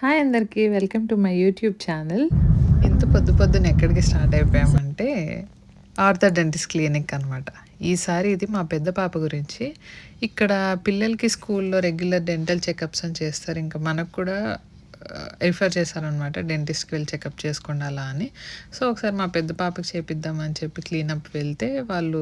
Hi అందరికీ welcome to my YouTube channel. ఇంత పొద్దున ఎక్కడికి స్టార్ట్ అయిపోయామంటే ఆర్థర్ డెంటిస్ట్ క్లినిక్ అనమాట. ఈసారి ఇది మా పెద్ద పాప గురించి. ఇక్కడ పిల్లలకి స్కూల్లో రెగ్యులర్ డెంటల్ చెకప్స్ అని చేస్తారు. ఇంకా మనకు కూడా రిఫర్ చేశారనమాట, డెంటిస్ట్కి వెళ్ళి చెకప్ చేసుకోండి అలా అని. సో ఒకసారి మా పెద్ద పాపకి చేపిద్దామని చెప్పి క్లీనప్ వెళ్తే వాళ్ళు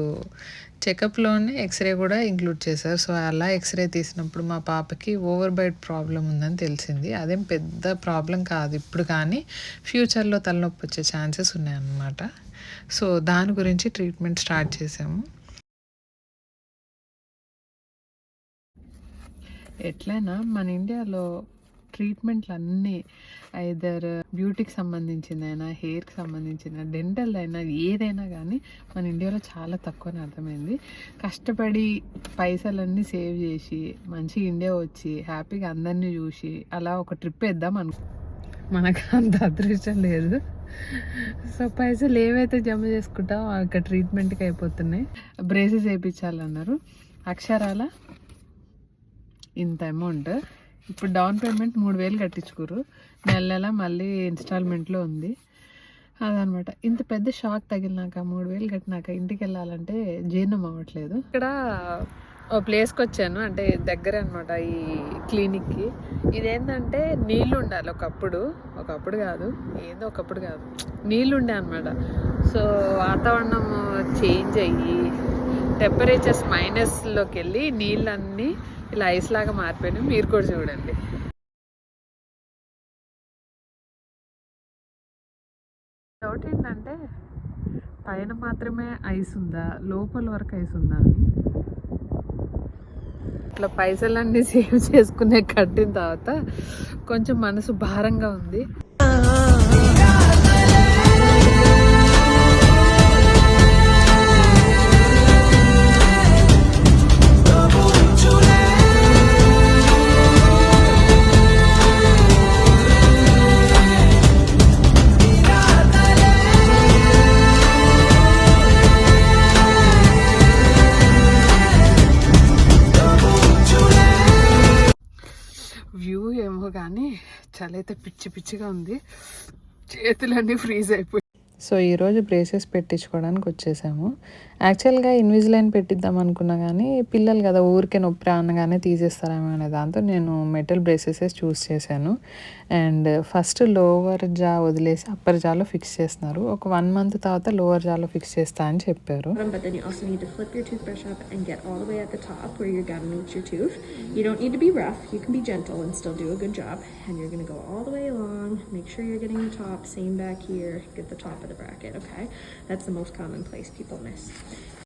చెకప్లోనే ఎక్స్రే కూడా ఇంక్లూడ్ చేశారు. సో అలా ఎక్స్రే తీసినప్పుడు మా పాపకి ఓవర్ బైట్ ప్రాబ్లం ఉందని తెలిసింది. అదేం పెద్ద ప్రాబ్లం కాదు ఇప్పుడు, కానీ ఫ్యూచర్లో తలనొప్పి వచ్చే ఛాన్సెస్ ఉన్నాయన్నమాట. సో దాని గురించి ట్రీట్మెంట్ స్టార్ట్ చేసాము. ఎట్లయినా మన ఇండియాలో ట్రీట్మెంట్లు అన్నీ ఐదర్ బ్యూటీకి సంబంధించిందైనా, హెయిర్కి సంబంధించిన, డెంటల్ అయినా, ఏదైనా కానీ మన ఇండియాలో చాలా తక్కువ అని అర్థమైంది. కష్టపడి పైసలన్నీ సేవ్ చేసి మంచిగా ఇండియా వచ్చి హ్యాపీగా అందరినీ చూసి అలా ఒక ట్రిప్ వేద్దాం మనకు అంత అదృష్టం లేదు. సో పైసలు ఏవైతే జమ చేసుకుంటామో అక్కడ ట్రీట్మెంట్కి అయిపోతున్నాయి. బ్రేసెస్ వేయించాలన్నారు. అక్షరాల ఇంత అమౌంట్. ఇప్పుడు డౌన్ పేమెంట్ 3,000 కట్టించుకోరు, నెల మళ్ళీ ఇన్స్టాల్మెంట్లో ఉంది అదనమాట. ఇంత పెద్ద షాక్ తగిలినాక 3,000 కట్టినాక ఇంటికి వెళ్ళాలంటే జీర్ణం అవ్వట్లేదు. ఇక్కడ ఓ ప్లేస్కి వచ్చాను, అంటే దగ్గర అనమాట ఈ క్లినిక్కి. ఇదేంటంటే నీళ్ళు ఉండాలి. ఒకప్పుడు కాదు, ఏందో ఒకప్పుడు కాదు, నీళ్ళు ఉండే అనమాట. సో వాతావరణం చేంజ్ అయ్యి టెంపరేచర్స్ మైనస్లోకి వెళ్ళి నీళ్ళన్నీ ఇలా ఐస్ లాగా మారిపోయినాయి. మీరు కూడా చూడండి. డౌట్ ఏంటంటే పైన మాత్రమే ఐస్ ఉందా, లోపల వరకు ఐస్ ఉందా అని. ఇట్లా పైసలన్నీ సేవ్ చేసుకునే కట్టిన తర్వాత కొంచెం మనసు భారంగా ఉంది. వ్యూ ఏమో కానీ చలైతే పిచ్చిగా ఉంది, చేతులన్నీ ఫ్రీజ్ అయిపోయి. సో ఈరోజు బ్రేసెస్ పెట్టించుకోవడానికి వచ్చేసాము. యాక్చువల్గా ఇన్విజిలైన్ పెట్టిద్దాం అనుకున్నా కానీ పిల్లలు కదా ఊరికే నొప్పి అనగానే తీసేస్తారేమో అనే దాంతో నేను మెటల్ బ్రేసెస్ చూస్ చేశాను. అండ్ ఫస్ట్ లోవర్ జా వదిలేసి అప్పర్ జాలో ఫిక్స్ చేస్తున్నారు. ఒక 1 month తర్వాత లోవర్ జాలో ఫిక్స్ చేస్తా అని చెప్పారు. But then you also need to flip your toothbrush up and get all the way at the top where your gum meets your tooth. You don't need to be rough. You can be gentle and still do a good job. And you're going to go all the way along. Make sure you're getting the top. Same back here. Get the top of the bracket, okay? That's the most common place people miss.